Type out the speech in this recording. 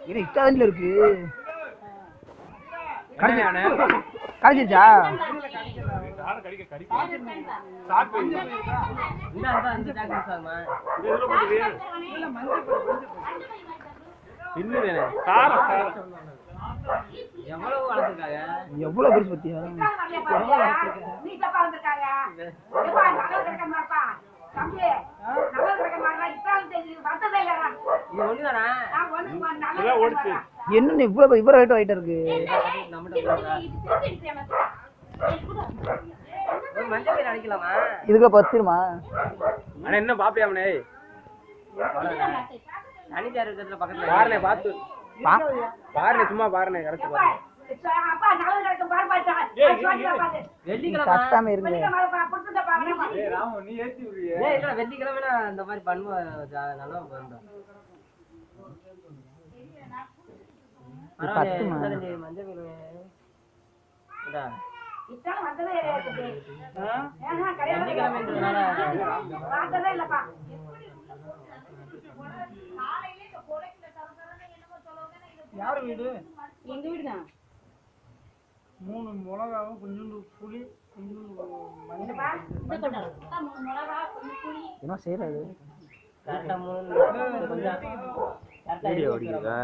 இது இட்டால இருக்கு. கடிச்சிச்சா? எவ்வளவு பெருசு பத்தியா? என்ன இவ்வளவு இவ்வளவு ரேட் ஆயிட்டு இருக்கு? இதுக்கு 10 ரூமா? அண்ணா என்ன பாப்பியாமனே? தனிச்சார் இருக்கிறதுல பக்கத்துல பாருனே பாத்து. பாருனே சும்மா பாருனே கரெக்ட் பாருங்க. அப்பா நல்லது நடக்கும் பாரு பாச்சா. வெள்ளிக்கிழமை கஷ்டமா இருக்கு. ஏய் ராமு நீ ஏத்தி விடுறியே. ஏய் இல்ல வெள்ளிக்கிழமை நான் இந்த மாதிரி பண்ணுவேன் நல்லா பண்ணுறேன். பரவாயில்லை மஞ்சள் மீன் இதா இத்தனை வந்ததே இருக்குது. வெள்ளிக்கிழமைன்றதுனால பார்த்ததே இல்லப்பா. யார் வீடு? எங்க வீடு தான். 3 மிளகாவும் கொஞ்சோண்டு புளி கொஞ்சோண்டு மஞ்சள் என்ன செய்யறது? கரெக்டா 3 கொஞ்சம் கரெக்டா